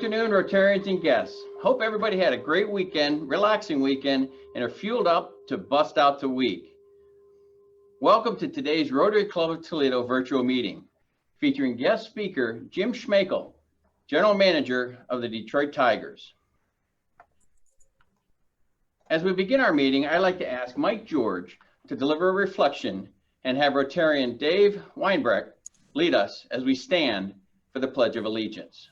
afternoon, Rotarians and guests. Hope everybody had a great weekend, relaxing weekend, and are fueled up to bust out the week. Welcome to today's Rotary Club of Toledo virtual meeting, featuring guest speaker Jim Schmakel, General Manager of the Detroit Tigers. As we begin our meeting, I'd like to ask Mike George to deliver a reflection and have Rotarian Dave Weinbrecht lead us as we stand for the Pledge of Allegiance.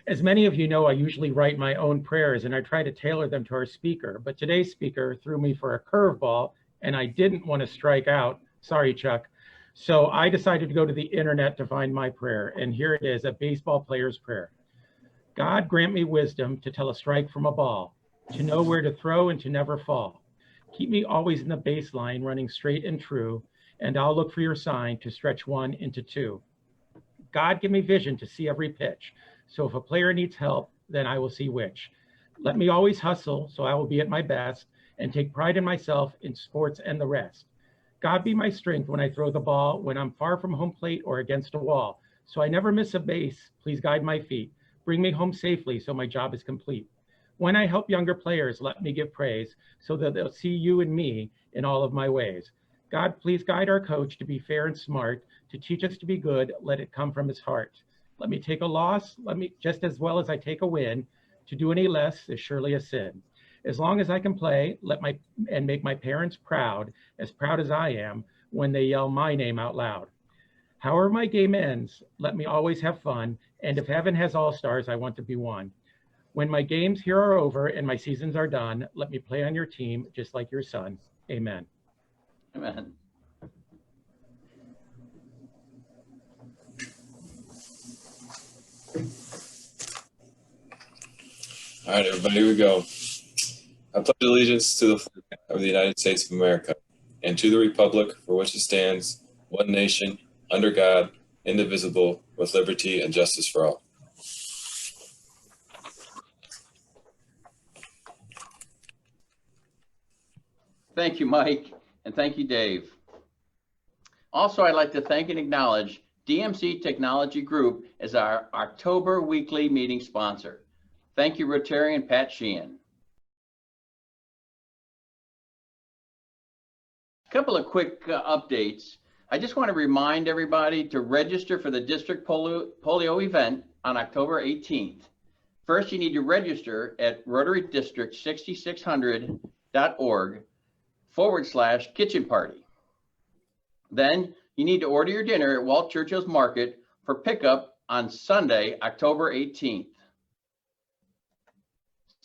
As many of you know, I usually write my own prayers and I try to tailor them to our speaker, but today's speaker threw me for a curveball and I didn't want to strike out. Sorry, Chuck. So I decided to go to the internet to find my prayer, and here it is, a baseball player's prayer. God grant me wisdom to tell a strike from a ball, to know where to throw and to never fall. Keep me always in the baseline, running straight and true, and I'll look for your sign to stretch one into two. God, give me vision to see every pitch. So if a player needs help, then I will see which. Let me always hustle, so I will be at my best, and take pride in myself in sports and the rest. God be my strength when I throw the ball, when I'm far from home plate or against a wall. So I never miss a base, please guide my feet. Bring me home safely so my job is complete. When I help younger players, let me give praise, so that they'll see you and me in all of my ways. God, please guide our coach to be fair and smart, to teach us to be good, let it come from his heart. Let me take a loss, just as well as I take a win. To do any less is surely a sin. As long as I can play, and make my parents proud as I am, when they yell my name out loud. However my game ends, let me always have fun, and if heaven has all-stars, I want to be one. When my games here are over and my seasons are done, let me play on your team just like your son. Amen. Amen. All right, everybody, here we go. I pledge allegiance to the flag of the United States of America and to the republic for which it stands, one nation, under God, indivisible, with liberty and justice for all. Thank you, Mike, and thank you, Dave. Also, I'd like to thank and acknowledge DMC Technology Group as our October weekly meeting sponsor. Thank you, Rotarian Pat Sheehan. A couple of quick updates. I just want to remind everybody to register for the district polio event on October 18th. First, you need to register at rotarydistrict6600.org/kitchen party. Then you need to order your dinner at Walt Churchill's Market for pickup on Sunday, October 18th.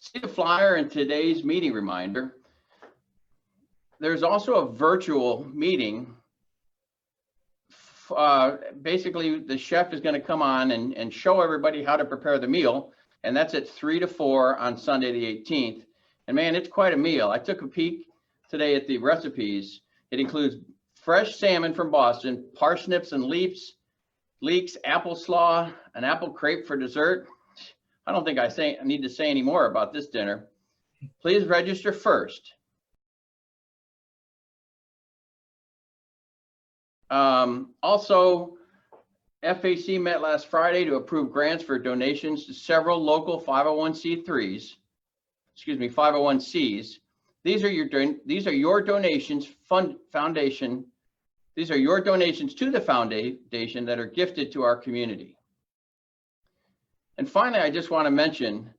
See the flyer in today's meeting reminder. There's also a virtual meeting. Basically, the chef is going to come on and show everybody how to prepare the meal, and that's at 3 to 4 on Sunday the 18th. And man, it's quite a meal. I took a peek today at the recipes. It includes fresh salmon from Boston, parsnips and leeks, apple slaw, an apple crepe for dessert. I don't think I need to say any more about this dinner. Please register first. Also, FAC met last Friday to approve grants for donations to several local 501c3s, 501cs. These are your donations foundation. These are your donations to the foundation that are gifted to our community. And finally, I just want to mention,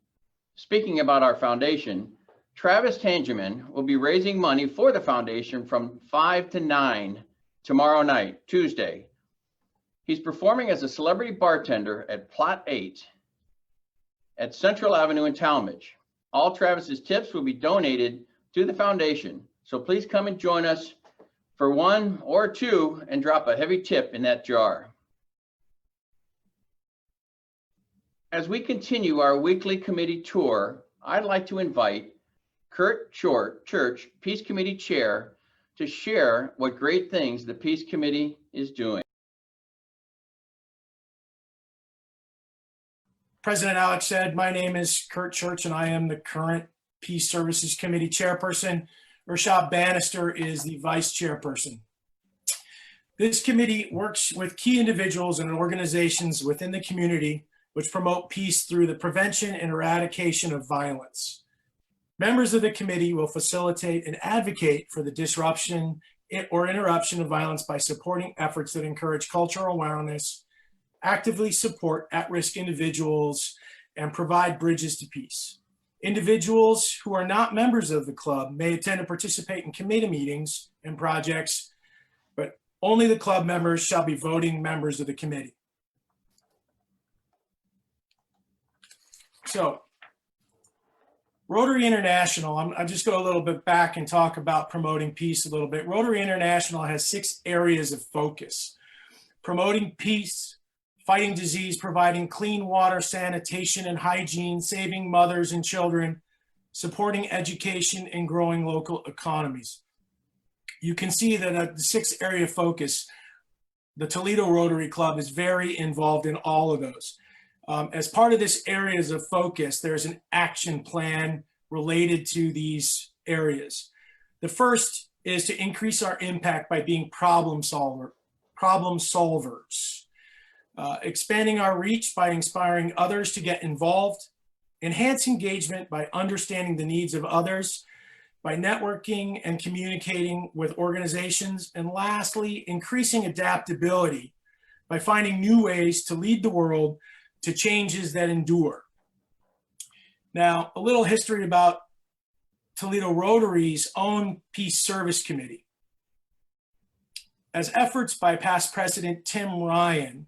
speaking about our foundation, Travis Tangeman will be raising money for the foundation from 5 to 9 tomorrow night, Tuesday. He's performing as a celebrity bartender at Plot 8 at Central Avenue in Talmadge. All Travis's tips will be donated to the foundation. So please come and join us for 1 or 2 and drop a heavy tip in that jar. As we continue our weekly committee tour, I'd like to invite Kurt Church, Peace Committee Chair, to share what great things the Peace Committee is doing. President Alex said, my name is Kurt Church and I am the current Peace Services Committee Chairperson. Rashad Bannister is the Vice Chairperson. This committee works with key individuals and organizations within the community which promote peace through the prevention and eradication of violence. Members of the committee will facilitate and advocate for the disruption or interruption of violence by supporting efforts that encourage cultural awareness, actively support at-risk individuals, and provide bridges to peace. Individuals who are not members of the club may attend and participate in committee meetings and projects, but only the club members shall be voting members of the committee. So, Rotary International, I'll just go a little bit back and talk about promoting peace a little bit. Rotary International has 6 areas of focus: promoting peace, fighting disease, providing clean water, sanitation and hygiene, saving mothers and children, supporting education, and growing local economies. You can see that at the 6th area of focus, the Toledo Rotary Club is very involved in all of those. As part of this areas of focus, there's an action plan related to these areas. The first is to increase our impact by being problem solvers. Expanding our reach by inspiring others to get involved, enhance engagement by understanding the needs of others, by networking and communicating with organizations, and lastly, increasing adaptability by finding new ways to lead the world to changes that endure. Now, a little history about Toledo Rotary's own Peace Service Committee. As efforts by past President Tim Ryan,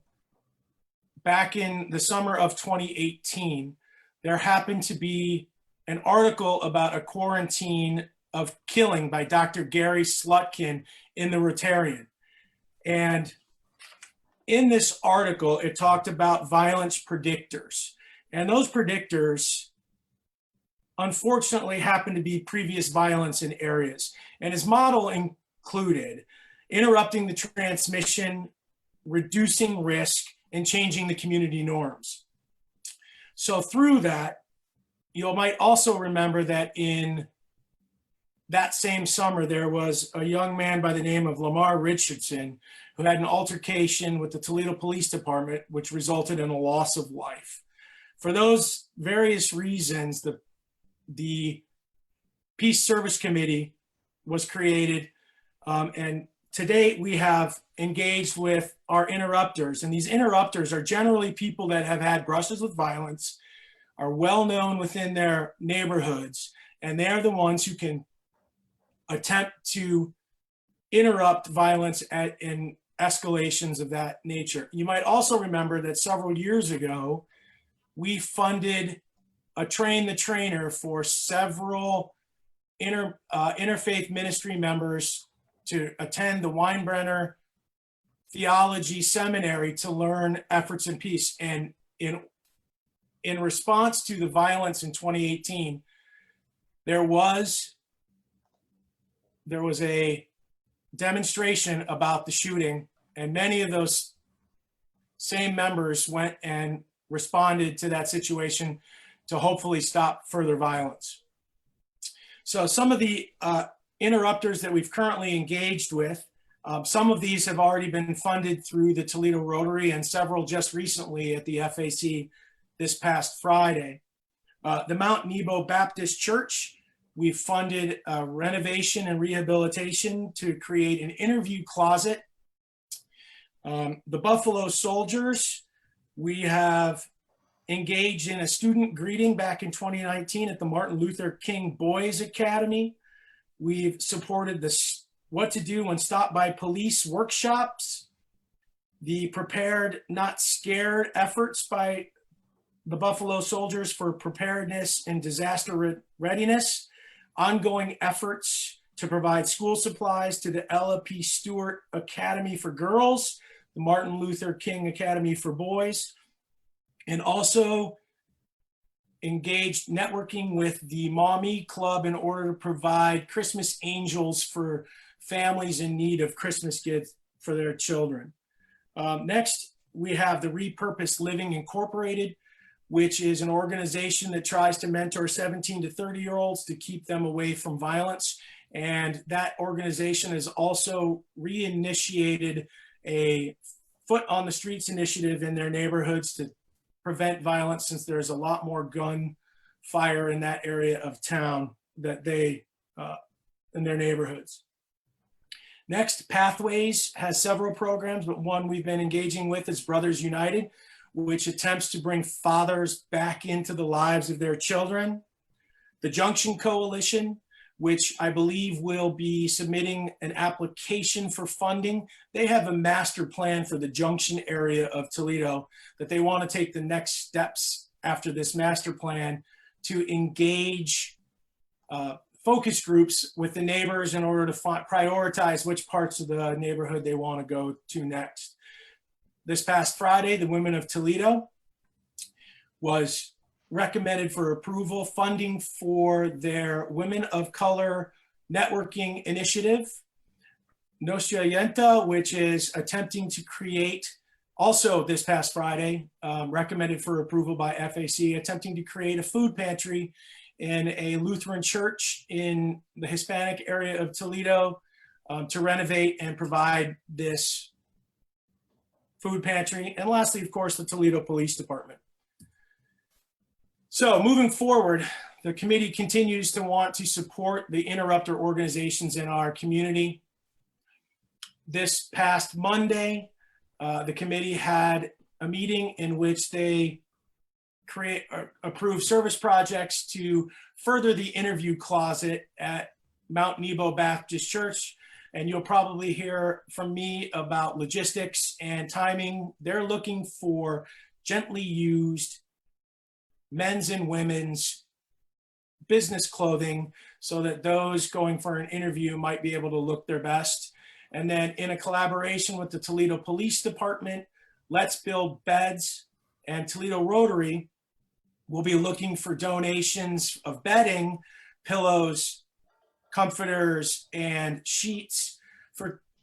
back in the summer of 2018, there happened to be an article about a quarantine of killing by Dr. Gary Slutkin in the Rotarian. And in this article, it talked about violence predictors. And those predictors, unfortunately, happen to be previous violence in areas. And his model included interrupting the transmission, reducing risk, and changing the community norms. So through that, you might also remember that in that same summer, there was a young man by the name of Lamar Richardson who had an altercation with the Toledo Police Department, which resulted in a loss of life. For those various reasons, the Peace Service Committee was created, and to date, we have engaged with our interrupters, and these interrupters are generally people that have had brushes with violence, are well known within their neighborhoods, and they're the ones who can attempt to interrupt violence in escalations of that nature. You might also remember that several years ago, we funded a Train the Trainer for several interfaith ministry members to attend the Weinbrenner Theology Seminary to learn efforts in peace. And in response to the violence in 2018, there was a demonstration about the shooting, and many of those same members went and responded to that situation to hopefully stop further violence. So some of the interrupters that we've currently engaged with, some of these have already been funded through the Toledo Rotary, and several just recently at the FAC this past Friday. The Mount Nebo Baptist Church, we've funded renovation and rehabilitation to create an interview closet. The Buffalo Soldiers, we have engaged in a student greeting back in 2019 at the Martin Luther King Boys Academy. We've supported the What to Do When Stopped by Police workshops, the Prepared Not Scared efforts by the Buffalo Soldiers for preparedness and disaster readiness, ongoing efforts to provide school supplies to the Ella P. Stewart Academy for Girls, the Martin Luther King Academy for Boys, and also engaged networking with the Mommy Club in order to provide Christmas angels for families in need of Christmas gifts for their children. Next, we have the Repurposed Living Incorporated, which is an organization that tries to mentor 17 to 30-year-olds to keep them away from violence. And that organization has also reinitiated a Foot on the Streets initiative in their neighborhoods to prevent violence, since there's a lot more gun fire in that area of town that they in their neighborhoods. Next, Pathways has several programs, but one we've been engaging with is Brothers United, which attempts to bring fathers back into the lives of their children. The Junction Coalition, which I believe will be submitting an application for funding. They have a master plan for the Junction area of Toledo that they want to take the next steps after this master plan to engage focus groups with the neighbors in order to prioritize which parts of the neighborhood they want to go to next. This past Friday, the Women of Toledo was recommended for approval funding for their Women of Color Networking Initiative. Nostra Yenta, which is attempting to create, also this past Friday, recommended for approval by FAC, attempting to create a food pantry in a Lutheran church in the Hispanic area of Toledo to renovate and provide this food pantry. And lastly, of course, the Toledo Police Department. So moving forward, the committee continues to want to support the interrupter organizations in our community. This past Monday, the committee had a meeting in which they approve service projects to further the interview closet at Mount Nebo Baptist Church. And you'll probably hear from me about logistics and timing. They're looking for gently used men's and women's business clothing so that those going for an interview might be able to look their best. And then in a collaboration with the Toledo Police Department, Let's Build Beds and Toledo Rotary will be looking for donations of bedding, pillows, comforters, and sheets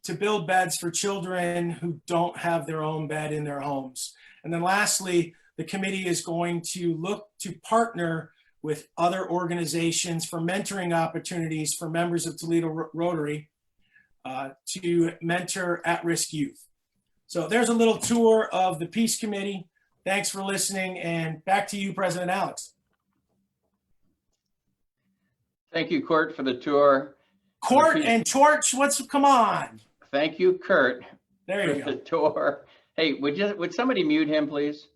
to build beds for children who don't have their own bed in their homes. And then lastly, the committee is going to look to partner with other organizations for mentoring opportunities for members of Toledo Rotary to mentor at-risk youth. So there's a little tour of the Peace Committee. Thanks for listening, and back to you, President Alex. Thank you, Kurt, for the tour. Court and torch, come on. Thank you, Kurt, there you for go. the tour. Hey, would somebody mute him, please?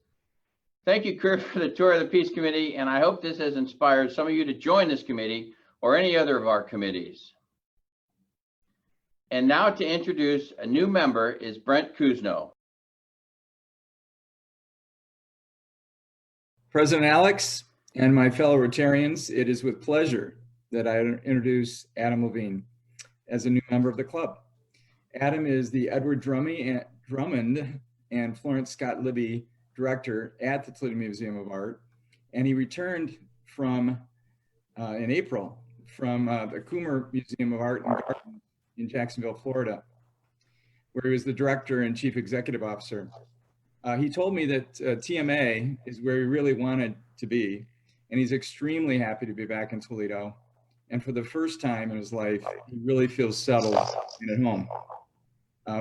Thank you, Kurt, for the tour of the Peace Committee, and I hope this has inspired some of you to join this committee or any other of our committees. And now to introduce a new member is Brent Kuzno. President Alex and my fellow Rotarians, it is with pleasure that I introduce Adam Levine as a new member of the club. Adam is the Edward Drummond and Florence Scott Libby director at the Toledo Museum of Art, and he returned from in April from the Coomer Museum of Art and Gardens in Jacksonville, Florida, where he was the director and chief executive officer. He told me that TMA is where he really wanted to be, and he's extremely happy to be back in Toledo. And for the first time in his life, he really feels settled and at home.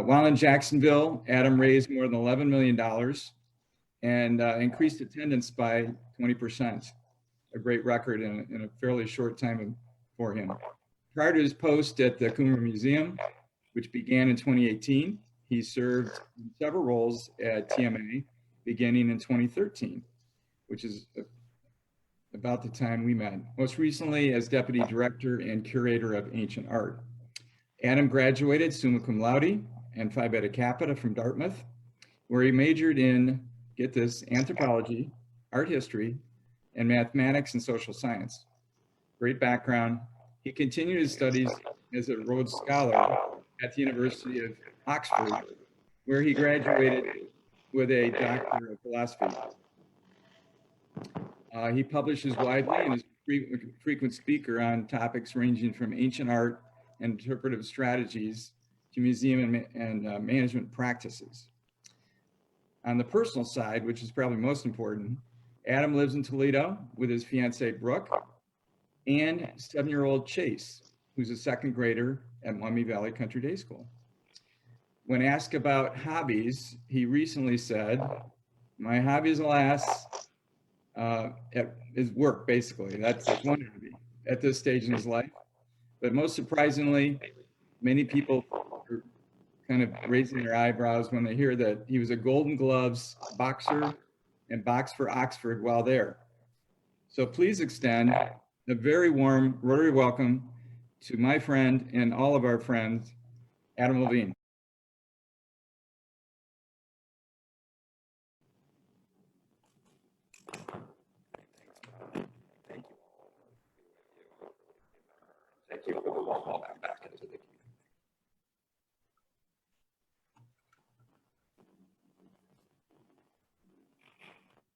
While in Jacksonville, Adam raised more than $11 million and increased attendance by 20%, a great record in a fairly short time for him. Prior to his post at the Coomer Museum, which began in 2018, he served in several roles at TMA beginning in 2013, which is about the time we met. Most recently as Deputy Director and Curator of Ancient Art. Adam graduated summa cum laude and Phi Beta Capita from Dartmouth, where he majored in, get this, anthropology, art history, and mathematics and social science. Great background. He continued his studies as a Rhodes Scholar at the University of Oxford, where he graduated with a Doctor of Philosophy. He publishes widely and is a frequent speaker on topics ranging from ancient art and interpretive strategies to museum and management practices. On the personal side, which is probably most important, Adam lives in Toledo with his fiancee, Brooke, and 7-year-old Chase, who's a second grader at Maumee Valley Country Day School. When asked about hobbies, he recently said, "My hobbies, alas, is work, basically. That's one hobby at this stage in his life." But most surprisingly, many people are kind of raising their eyebrows when they hear that he was a Golden Gloves boxer and boxed for Oxford while there. So please extend a very warm Rotary welcome to my friend and all of our friends, Adam Levine. Thank you. Back into the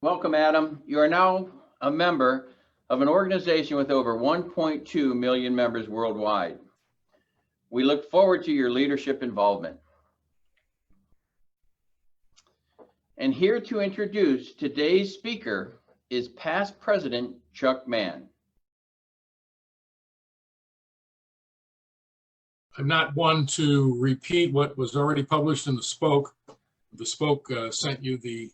Welcome, Adam. You are now a member of an organization with over 1.2 million members worldwide. We look forward to your leadership involvement. And here to introduce today's speaker is past President Chuck Mann. I'm not one to repeat what was already published in the Spoke. The Spoke sent you the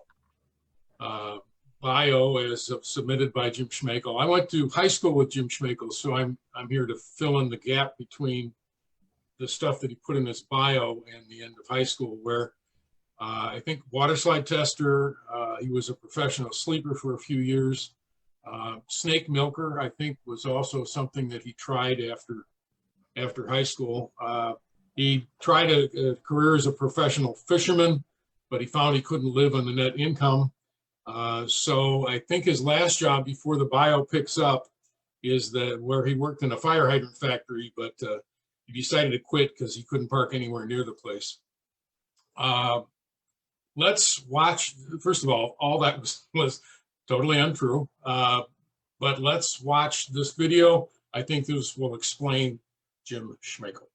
bio as submitted by Jim Schmakel. I went to high school with Jim Schmakel, so I'm here to fill in the gap between the stuff that he put in his bio and the end of high school, where I think water slide tester, he was a professional sleeper for a few years. Snake milker, I think, was also something that he tried after high school. He tried a career as a professional fisherman, but he found he couldn't live on the net income. So I think his last job before the bio picks up is where he worked in a fire hydrant factory, but he decided to quit because he couldn't park anywhere near the place. Let's watch, first of all that was totally untrue, but let's watch this video. I think this will explain Jim Schmakel.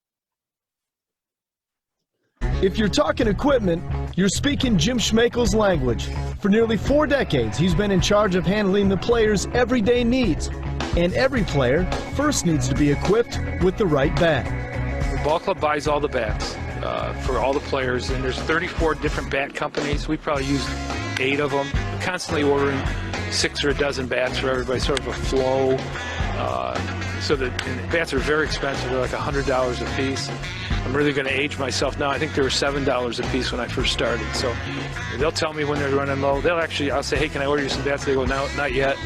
If you're talking equipment, you're speaking Jim Schmakel's language. For nearly 4 decades, he's been in charge of handling the players' everyday needs. And every player first needs to be equipped with the right bat. The ball club buys all the bats for all the players, and there's 34 different bat companies. We probably use 8 of them, constantly ordering 6 or a dozen bats for everybody, sort of a flow. So the bats are very expensive. They're like $100 a piece. I'm really going to age myself now. I think they were $7 a piece when I first started. So they'll tell me when they're running low. I'll say, hey, can I order you some bats? They go, no, not yet.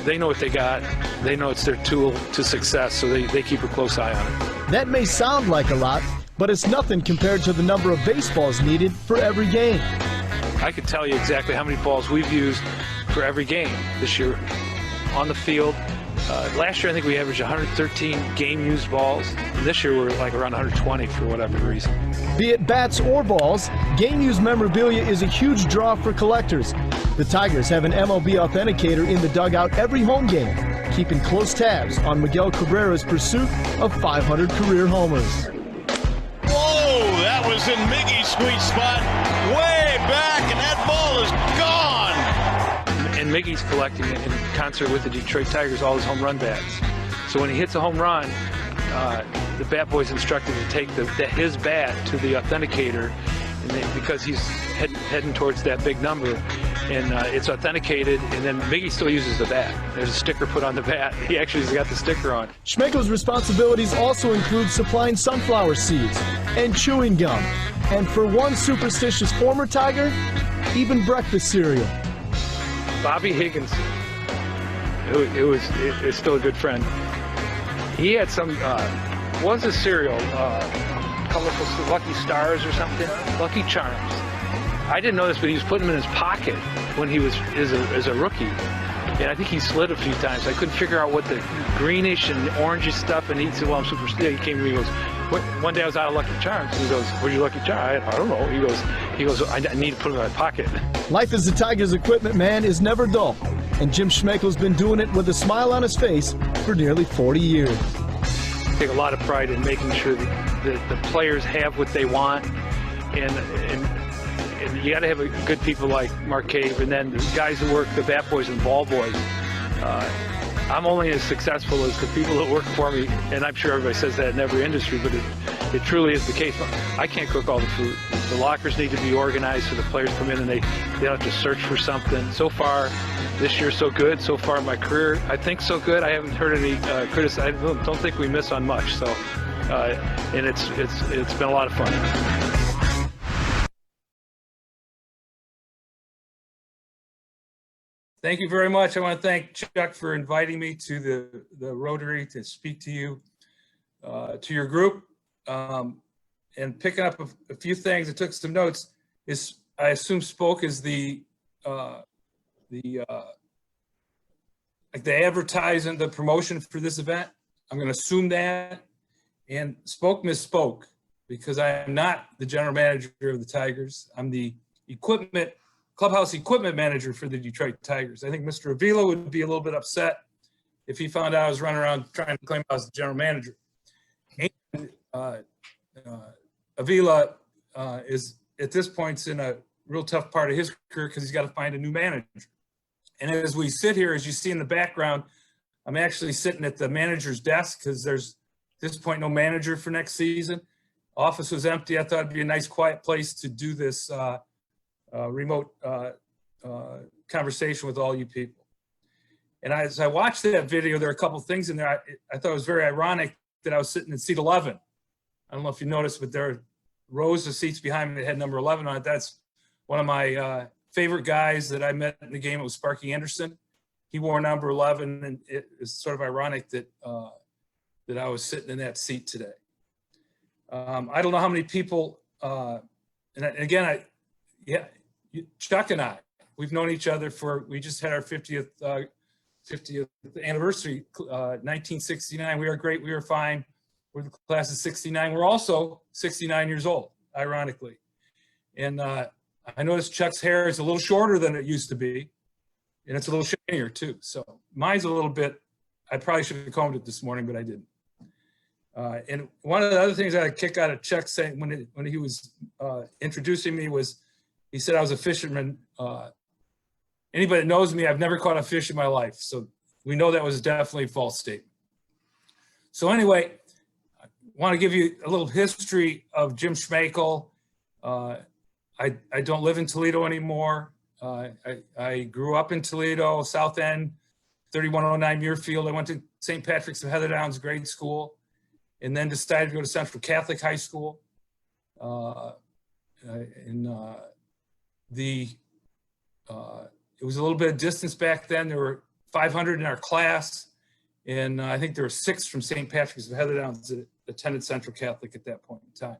They know what they got. They know it's their tool to success, so they keep a close eye on it. That may sound like a lot, but it's nothing compared to the number of baseballs needed for every game. I could tell you exactly how many balls we've used for every game this year on the field. Last year, I think we averaged 113 game-used balls. And this year, we're like around 120 for whatever reason. Be it bats or balls, game-used memorabilia is a huge draw for collectors. The Tigers have an MLB authenticator in the dugout every home game, keeping close tabs on Miguel Cabrera's pursuit of 500 career homers. Whoa, that was in Miggy's sweet spot, way back, and that ball is gone. And Miggy's collecting it in concert with the Detroit Tigers, all his home run bats. So when he hits a home run, the bat boy's instructed to take his bat to the authenticator, and because he's heading towards that big number, and it's authenticated, and then Miggy still uses the bat. There's a sticker put on the bat. He actually has got the sticker on. Schmakel's responsibilities also include supplying sunflower seeds and chewing gum, and for one superstitious former Tiger, even breakfast cereal. Bobby Higgins, is still a good friend. He had some, what's a cereal? Colorful Lucky Stars or something? Lucky Charms. I didn't know this, but he was putting them in his pocket when he was as a rookie. And I think he slid a few times. I couldn't figure out what the greenish and orangey stuff, and he said, well, I'm super still. He came to me and goes, one day I was out of Lucky Charms. And he goes, where's your Lucky Charm? I don't know. He goes, I need to put them in my pocket. Life as the Tigers equipment man is never dull, and Jim Schmakel's been doing it with a smile on his face for nearly 40 years. I take a lot of pride in making sure that the players have what they want, and you got to have good people like Mark Cave, and then the guys who work, the bat boys and ball boys. I'm only as successful as the people that work for me, and I'm sure everybody says that in every industry, but it truly is the case. I can't cook all the food. The lockers need to be organized so the players come in and they don't have to search for something. So far, this year so good. So far in my career, I think so good. I haven't heard any criticism. I don't think we miss on much. So, and it's been a lot of fun. Thank you very much. I want to thank Chuck for inviting me to the Rotary to speak to you, to your group, and picking up a few things. I took some notes. I assume Spoke is the advertising, the promotion for this event. I'm going to assume that. And Spoke misspoke, because I am not the general manager of the Tigers. I'm the clubhouse equipment manager for the Detroit Tigers. I think Mr. Avila would be a little bit upset if he found out I was running around trying to claim I was the general manager. And Avila is at this point in a real tough part of his career because he's got to find a new manager. And as we sit here, as you see in the background, I'm actually sitting at the manager's desk because there's at this point no manager for next season. Office was empty. I thought it'd be a nice quiet place to do this remote conversation with all you people. And as I watched that video, there are a couple of things in there. I thought it was very ironic that I was sitting in seat 11. I don't know if you noticed, but there are rows of seats behind me that had number 11 on it. That's one of my favorite guys that I met in the game. It was Sparky Anderson. He wore number 11, and it is sort of ironic that that I was sitting in that seat today. I don't know how many people, and again, Chuck and I, we've known each other we just had our 50th anniversary, 1969. We are great. We are fine. We're the class of 69. We're also 69 years old, ironically. And I noticed Chuck's hair is a little shorter than it used to be. And it's a little shinier too. So mine's a little bit, I probably should have combed it this morning, but I didn't. And one of the other things that I kick out of Chuck saying when he was introducing me was, he said I was a fisherman. Anybody that knows me, I've never caught a fish in my life. So we know that was definitely a false statement. So anyway, I want to give you a little history of Jim Schmakel. I don't live in Toledo anymore. I grew up in Toledo, South End, 3109 Muirfield. I went to St. Patrick's of Heatherdown's grade school, and then decided to go to Central Catholic High School. It was a little bit of distance back then. There were 500 in our class, and I think there were 6 from St. Patrick's of Heatherdown's that attended Central Catholic at that point in time.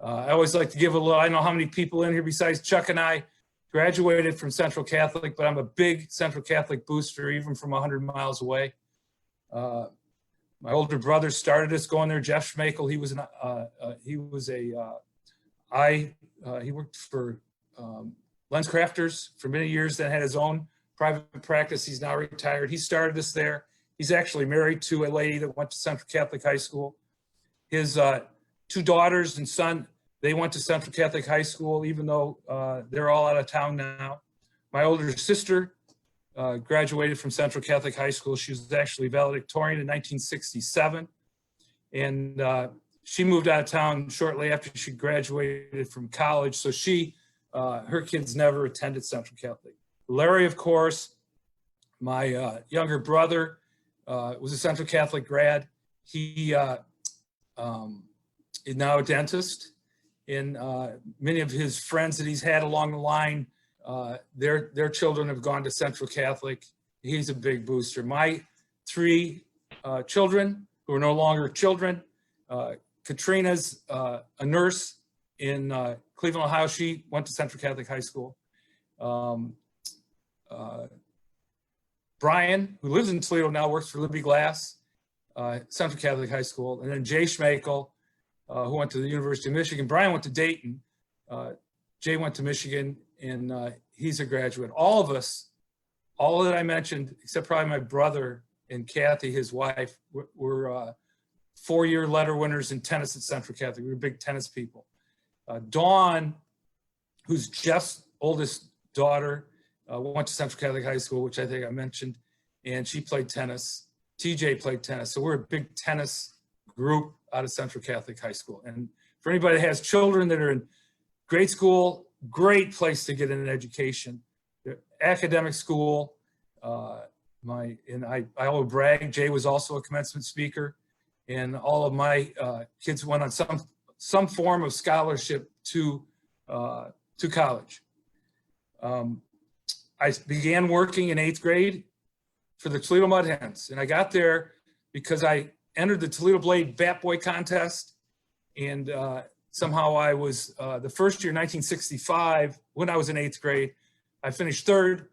I always like to give a little, I don't know how many people in here besides Chuck and I graduated from Central Catholic, but I'm a big Central Catholic booster, even from 100 miles away. My older brother started us going there, Jeff Schmakel. He worked for Lens Crafters for many years, then had his own private practice. He's now retired. He started us there. He's actually married to a lady that went to Central Catholic High School. His 2 daughters and son, they went to Central Catholic High School, even though they're all out of town now. My older sister graduated from Central Catholic High School. She was actually valedictorian in 1967. And she moved out of town shortly after she graduated from college. So her kids never attended Central Catholic. Larry, of course, my younger brother, was a Central Catholic grad. He is now a dentist. And many of his friends that he's had along the line, their children have gone to Central Catholic. He's a big booster. My 3 children, who are no longer children, Katrina's a nurse in Cleveland, Ohio. She went to Central Catholic High School. Brian, who lives in Toledo now, works for Libby Glass, Central Catholic High School. And then Jay Schmakel, who went to the University of Michigan. Brian went to Dayton. Jay went to Michigan, and he's a graduate. All of us, all that I mentioned, except probably my brother and Kathy, his wife, were 4-year letter winners in tennis at Central Catholic. We were big tennis people. Dawn, who's Jeff's oldest daughter, went to Central Catholic High School, which I think I mentioned. and she played tennis. TJ played tennis. So we're a big tennis group out of Central Catholic High School. And for anybody that has children that are in grade school, great place to get an education. Academic school. I will brag, Jay was also a commencement speaker, and all of my kids went on some form of scholarship to college. I began working in 8th grade for the Toledo Mud Hens, and I got there because I entered the Toledo Blade Bat Boy contest, and somehow I was the first year, 1965, when I was in 8th grade, I finished 3rd,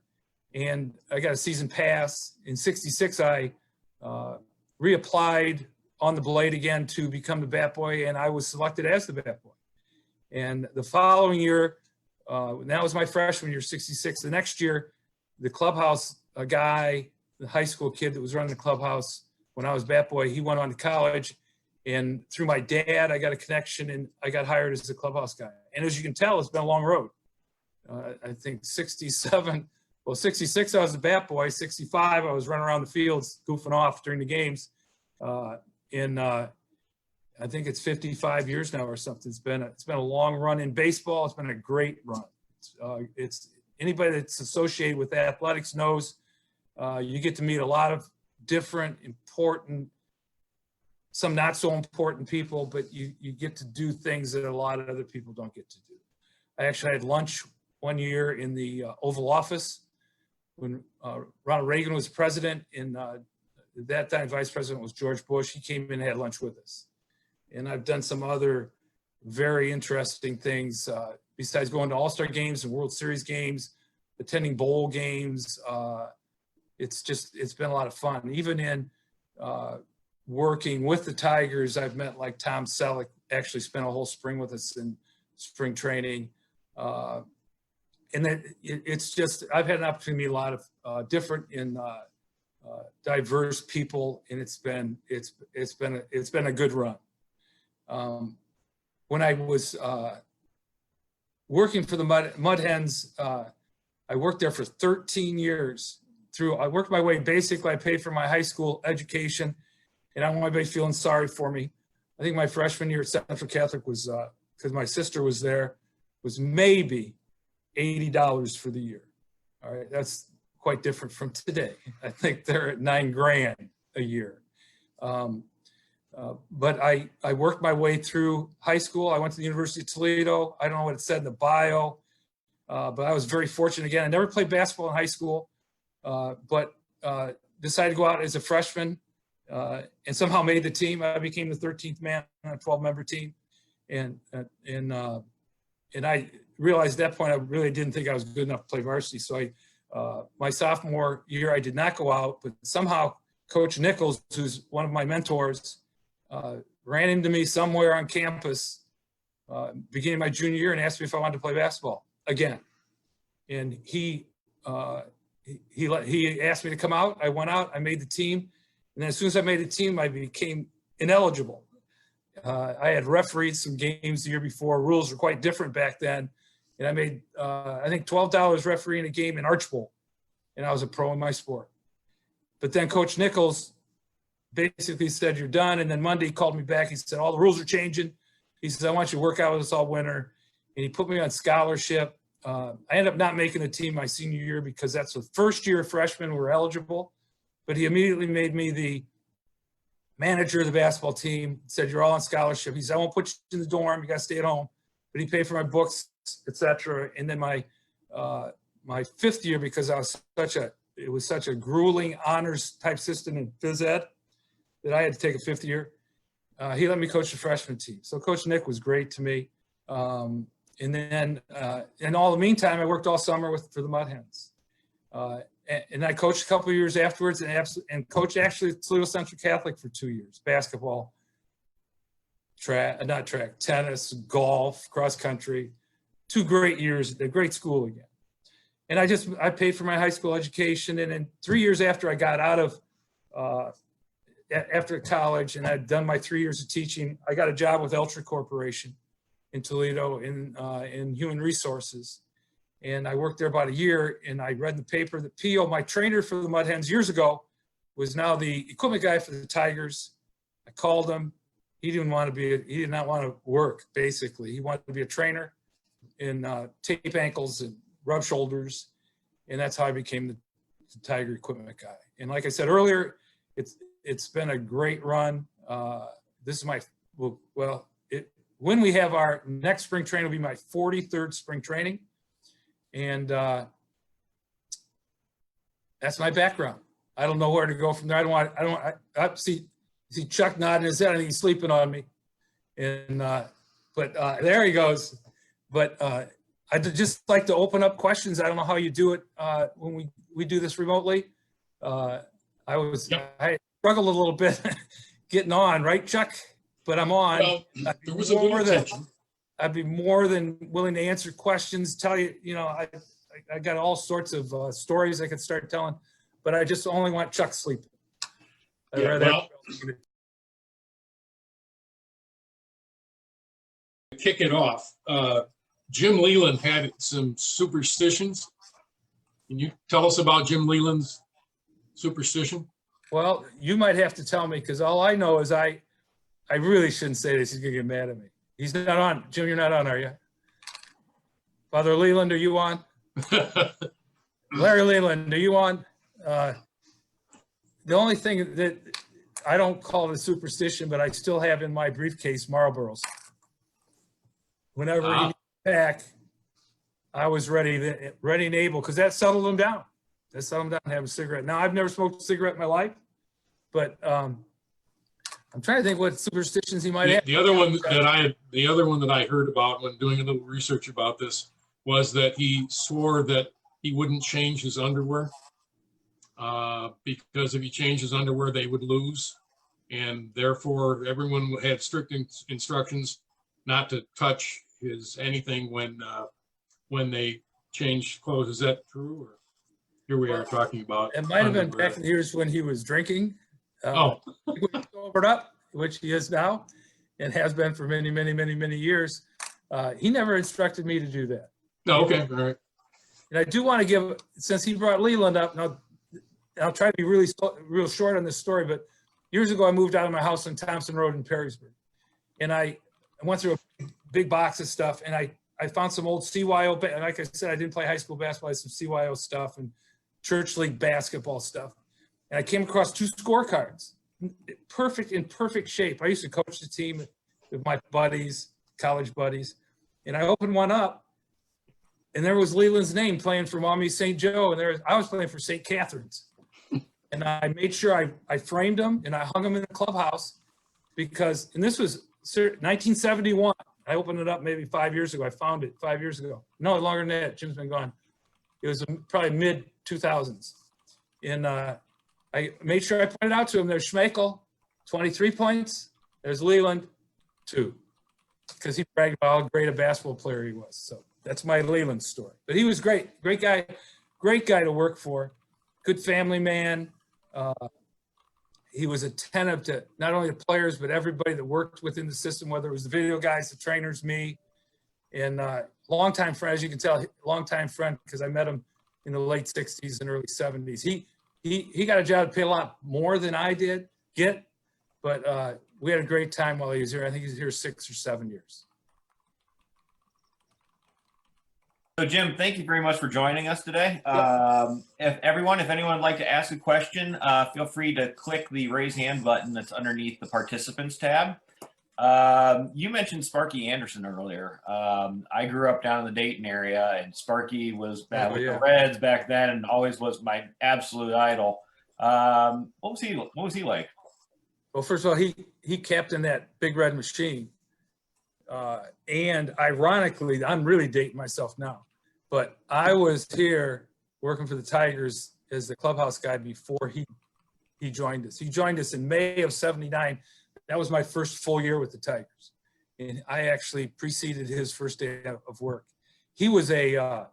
and I got a season pass. In 66, I reapplied on the Blade again to become the Bat Boy, and I was selected as the Bat Boy. And the following year, that was my freshman year, 66. The next year, the clubhouse guy, the high school kid that was running the clubhouse when I was Bat Boy, he went on to college. And through my dad, I got a connection, and I got hired as the clubhouse guy. And as you can tell, it's been a long road. I think 67, well, 66, I was the Bat Boy. 65, I was running around the fields, goofing off during the games. I think it's 55 years now or something. It's been a long run in baseball. It's been a great run. It's anybody that's associated with athletics knows you get to meet a lot of different, important, some not so important people, but you get to do things that a lot of other people don't get to do. I actually had lunch one year in the Oval Office when Ronald Reagan was president, and at that time vice president was George Bush. He came in and had lunch with us. And I've done some other very interesting things besides going to All-Star games and World Series games, attending bowl games. It's been a lot of fun. Even in working with the Tigers, I've met like Tom Selleck, actually spent a whole spring with us in spring training. And then it's just, I've had an opportunity to meet a lot of different and diverse people, and it's been a good run. When I was working for the Mud Hens, I worked there for 13 years. I worked my way, basically I paid for my high school education, and I don't want anybody feeling sorry for me. I think my freshman year at Central Catholic was, because my sister was there, was maybe $80 for the year. All right, that's quite different from today. I think they're at $9,000 a year. But I worked my way through high school. I went to the University of Toledo. I don't know what it said in the bio, but I was very fortunate. Again, I never played basketball in high school, but decided to go out as a freshman and somehow made the team. I became the 13th man on a 12-member team. And I realized at that point I really didn't think I was good enough to play varsity. So my sophomore year, I did not go out, but somehow Coach Nichols, who's one of my mentors, ran into me somewhere on campus beginning of my junior year and asked me if I wanted to play basketball again. And he asked me to come out. I went out, I made the team. And then as soon as I made the team, I became ineligible. I had refereed some games the year before. Rules were quite different back then. And I made, I think, $12 refereeing a game in Arch Bowl. And I was a pro in my sport. But then Coach Nichols basically said, you're done. And then Monday he called me back. He said, all the rules are changing. He says, I want you to work out with us all winter. And he put me on scholarship. I ended up not making the team my senior year because that's the first year freshmen were eligible. But he immediately made me the manager of the basketball team, said, you're all on scholarship. He said, I won't put you in the dorm. You got to stay at home. But he paid for my books, etc. And then my fifth year, because it was such a grueling honors type system in phys ed that I had to take a fifth year. He let me coach the freshman team. So Coach Nick was great to me. And then in all the meantime, I worked all summer for the Mud Hens. And I coached a couple of years afterwards and coached actually at Toledo Central Catholic for 2 years, basketball, tennis, golf, cross country, 2 great years at a great school again. And I paid for my high school education. And then 3 years after I got out of, after college and I'd done my 3 years of teaching, I got a job with Eltra Corporation in Toledo in human resources. And I worked there about a year, and I read in the paper that Pio, my trainer for the Mud Hens years ago, was now the equipment guy for the Tigers. I called him. He did not want to work, basically. He wanted to be a trainer and tape ankles and rub shoulders. And that's how I became the Tiger equipment guy. And like I said earlier, it's been a great run. This is my, when we have our next spring training, will be my 43rd spring training. And that's my background. I don't know where to go from there. I see Chuck nodding his head. I think he's sleeping on me. And, but there he goes. But I'd just like to open up questions. I don't know how you do it when we do this remotely. I struggled a little bit getting on, right, Chuck? But I'm on. Well, there was a little tension. I'd be more than willing to answer questions, tell you, I got all sorts of stories I could start telling, but I just only want Chuck sleeping. Kick it off. Jim Leland had some superstitions. Can you tell us about Jim Leland's superstition? Well, you might have to tell me, because all I know is I really shouldn't say this. He's gonna get mad at me. He's not on. Jim, you're not on, are you? Father Leland, are you on? Larry Leland, are you on? The only thing that I don't call it a superstition, but I still have in my briefcase Marlboros. Whenever he back, I was ready and able, because that settled him down. That settled him down to have a cigarette. Now, I've never smoked a cigarette in my life, but I'm trying to think what superstitions he might have. The other one that I heard about when doing a little research about this was that he swore that he wouldn't change his underwear because if he changed his underwear, they would lose. And therefore, everyone had strict instructions not to touch anything when they change clothes. Is that true? Or here we are talking about. It might have been back in the years when he was drinking. He was sobered up, which he is now, and has been for many, many, many, many years. He never instructed me to do that. Oh, okay, all right. And I do want to give, since he brought Leland up, now I'll try to be real short on this story, but years ago I moved out of my house on Thompson Road in Perrysburg. And I went through a big box of stuff, and I found some old CYO, like I said, I didn't play high school basketball, I had some CYO stuff and church league basketball stuff. And I came across 2 scorecards, in perfect shape. I used to coach the team with my buddies, college buddies. And I opened one up, and there was Leland's name playing for Maumee St. Joe, and I was playing for St. Catherine's. And I made sure I framed them, and I hung them in the clubhouse because, and this was 1971. I opened it up maybe 5 years ago. I found it 5 years ago. No, longer than that. Jim's been gone. It was probably mid-2000s. And I made sure I pointed out to him, there's Schmakel, 23 points. There's Leland, 2. Because he bragged about how great a basketball player he was. So that's my Leland story. But he was great guy to work for. Good family man. He was attentive to not only the players, but everybody that worked within the system, whether it was the video guys, the trainers, me. And longtime friend, as you can tell, longtime friend, because I met him in the late 60s and early 70s. He got a job to pay a lot more than I did but we had a great time while he was here. I think he was here 6 or 7 years. So Jim, thank you very much for joining us today. If anyone would like to ask a question, feel free to click the raise hand button that's underneath the participants tab. You mentioned Sparky Anderson earlier. I grew up down in the Dayton area, and Sparky was with the Reds back then and always was my absolute idol. What was he like? Well, first of all, he captained that Big Red Machine. And ironically, I'm really dating myself now, but I was here working for the Tigers as the clubhouse guy before he joined us. He joined us in May of '79. That was my first full year with the Tigers. And I actually preceded his first day of work. He was not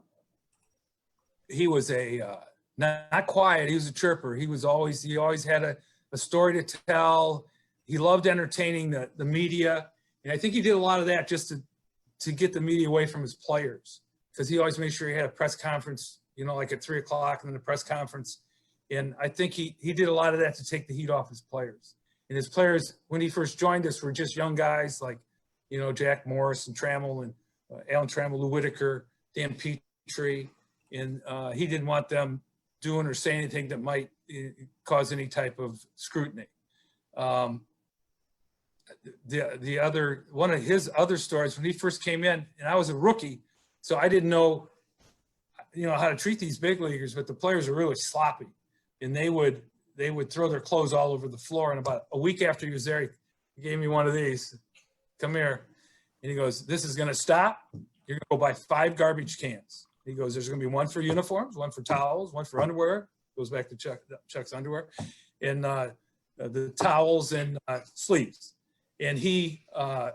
quiet. He was a chirper. He always had a story to tell. He loved entertaining the media. And I think he did a lot of that just to get the media away from his players. because he always made sure he had a press conference, you know, like at 3 o'clock and then a press conference. And I think he did a lot of that to take the heat off his players. And his players, when he first joined us, were just young guys like, you know, Jack Morris and Trammell and Alan Trammell, Lou Whitaker, Dan Petrie. And he didn't want them doing or saying anything that might cause any type of scrutiny. The other, one of his other stories, when he first came in, and I was a rookie, so I didn't know, you know, how to treat these big leaguers, but the players are really sloppy, and they would throw their clothes all over the floor. And about a week after he was there, he gave me one of these. Come here. And he goes, "This is going to stop. You're going to go buy 5 garbage cans." He goes, "There's going to be one for uniforms, one for towels, one for underwear." Goes back to Chuck's underwear, and the towels and sleeves. And he said,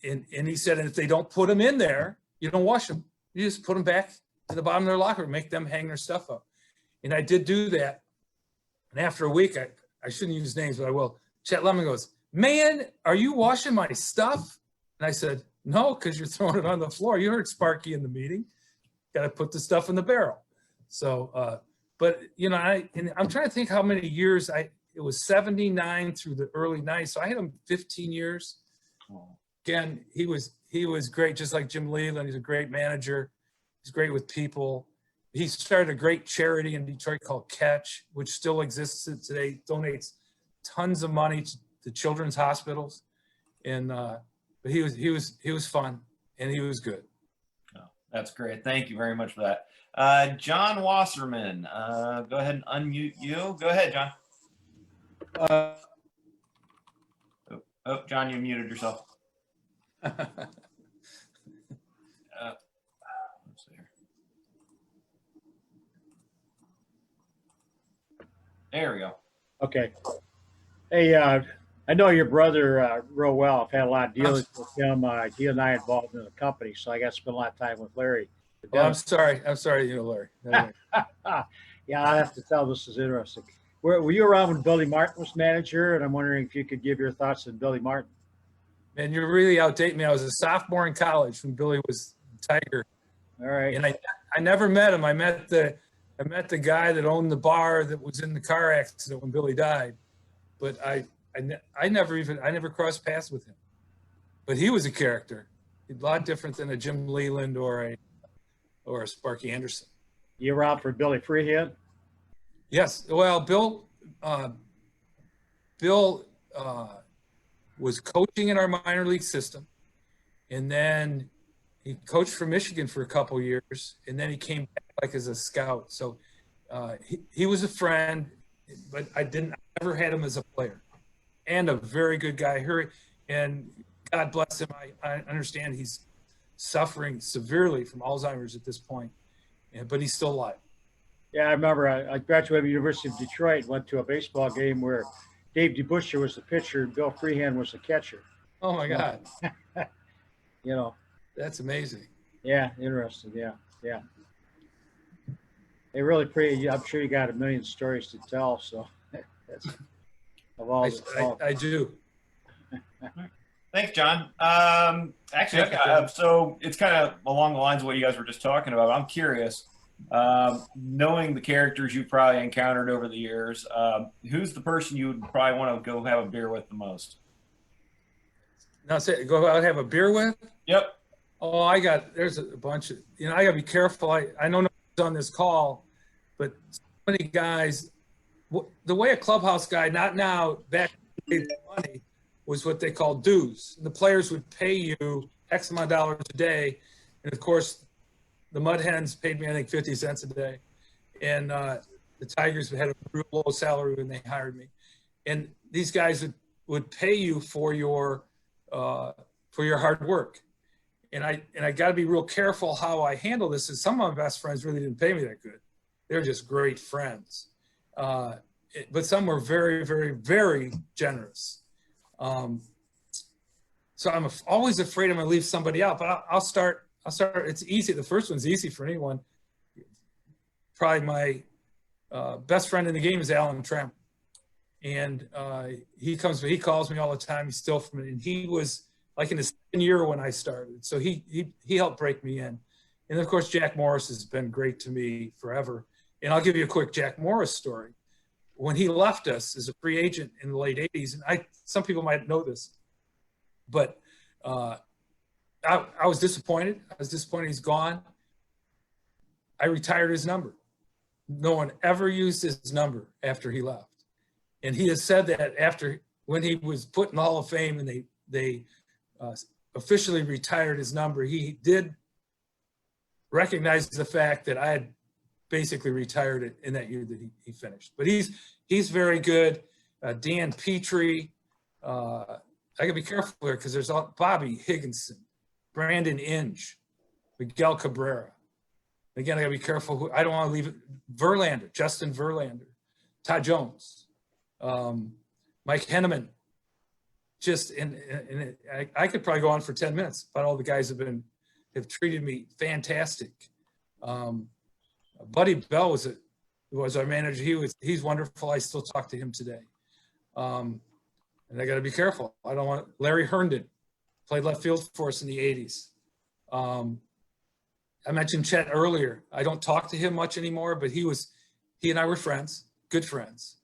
and if they don't put them in there, you don't wash them. You just put them back to the bottom of their locker, make them hang their stuff up. And I did do that. And after a week, I shouldn't use names, but I will. Chet Lemon goes, "Man, are you washing my stuff?" And I said, "No, because you're throwing it on the floor. You heard Sparky in the meeting. Got to put the stuff in the barrel." So, but you know, I'm trying to think how many years it was 79 through the early 90s. So I had him 15 years. Again, he was great, just like Jim Leland. He's a great manager. He's great with people. He started a great charity in Detroit called Catch, which still exists today, donates tons of money to children's hospitals. And but he was fun and he was good. Oh, that's great. Thank you very much for that. John Wasserman, go ahead and unmute you. Go ahead, John. Oh, John, you muted yourself. Let's see here. There we go. Okay. Hey, I know your brother real well. I've had a lot of dealings with him. He and I involved in the company, so I got to spend a lot of time with Larry. Oh, I'm sorry, you know, Larry. Yeah, I have to tell. This is interesting. Were you around when Billy Martin was manager? And I'm wondering if you could give your thoughts on Billy Martin. Man, you're really outdating me. I was a sophomore in college when Billy was Tiger. All right. And I never met him. I met the guy that owned the bar that was in the car accident when Billy died. But I never crossed paths with him. But he was a character. A lot different than a Jim Leland or a Sparky Anderson. You around for Billy Freehead? Yes. Well, Bill was coaching in our minor league system, and then he coached for Michigan for a couple of years, and then he came back like as a scout. So he was a friend, but I never had him as a player, and a very good guy. And God bless him. I understand he's suffering severely from Alzheimer's at this point, but he's still alive. Yeah, I remember I graduated from the University of Detroit, went to a baseball game where Dave DeBuscher was the pitcher and Bill Freehand was the catcher. Oh my God. You know. That's amazing. Yeah, interesting. Yeah. They really pretty. I'm sure you got a million stories to tell. So that's of all. I do. Thanks, John. Actually, so it's kind of along the lines of what you guys were just talking about. I'm curious. Knowing the characters you probably encountered over the years, who's the person you would probably want to go have a beer with the most? Now say go out and have a beer with? Yep. Oh, there's a bunch of, I gotta be careful. I know no one's on this call, but so many guys, the way a clubhouse guy, not now, back in the money, was what they called dues. The players would pay you X amount of dollars a day. And of course, the Mud Hens paid me, I think, 50 cents a day. And the Tigers had a real low salary when they hired me. And these guys would pay you for your hard work. And I got to be real careful how I handle this. Is some of my best friends really didn't pay me that good. They're just great friends. But some were very, very, very generous. So I'm always afraid I'm going to leave somebody out, but I'll start. It's easy. The first one's easy for anyone. Probably my best friend in the game is Alan Trammell. And he calls me all the time. He's still from it. And he was like in his second year when I started. So he helped break me in. And of course, Jack Morris has been great to me forever. And I'll give you a quick Jack Morris story. When he left us as a free agent in the late 80s, and some people might know this, but I was disappointed. I was disappointed he's gone. I retired his number. No one ever used his number after he left. And he has said that after, when he was put in the Hall of Fame and they officially retired his number, he did recognize the fact that I had basically retired it in that year that he finished. But he's very good. Dan Petrie, I gotta be careful here because there's Bobby Higginson, Brandon Inge, Miguel Cabrera. Again, I gotta be careful. I don't want to leave it. Verlander, Justin Verlander, Todd Jones, Mike Henneman. Just I could probably go on for 10 minutes, but all the guys have treated me fantastic. Buddy Bell was our manager. He's wonderful. I still talk to him today. And I got to be careful. I don't want Larry Herndon played left field for us in the 80s. I mentioned Chet earlier. I don't talk to him much anymore, but he and I were friends, good friends.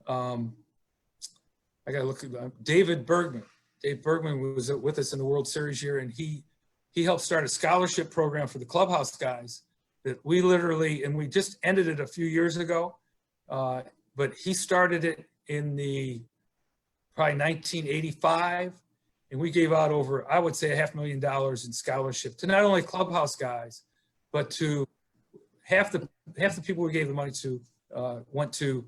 I got to look at David Bergman. Dave Bergman was with us in the World Series year, and he helped start a scholarship program for the clubhouse guys that we literally, and we just ended it a few years ago, but he started it in probably 1985, and we gave out over, I would say, $500,000 in scholarship to not only clubhouse guys, but to half the people we gave the money to went to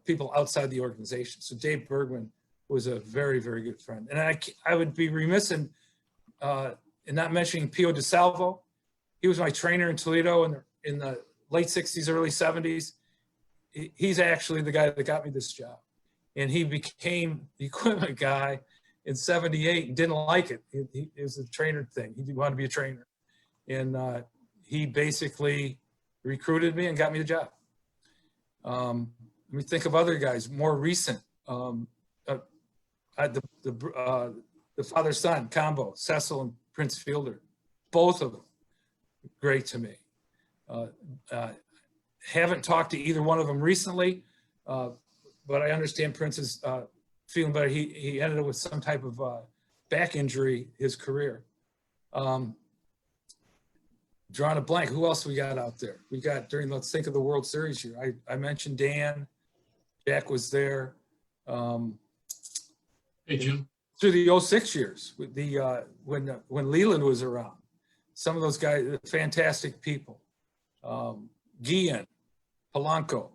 people outside the organization. So Dave Bergman was a very, very good friend. And I would be remiss in not mentioning Pio DeSalvo. He was my trainer in Toledo in the late 60s, early 70s. He's actually the guy that got me this job. And he became the equipment guy in 78 and didn't like it. It was a trainer thing. He wanted to be a trainer. And he basically recruited me and got me the job. Let me think of other guys, more recent. The father-son combo, Cecil and Prince Fielder, both of them great to me. Haven't talked to either one of them recently, but I understand Prince is feeling better. He ended up with some type of back injury his career. Drawing a blank, who else we got out there? We got let's think of the World Series year. I mentioned Dan, Jack was there. Hey, Jim. Through the 06 years, with when Leland was around. Some of those guys, fantastic people. Guillen, Polanco,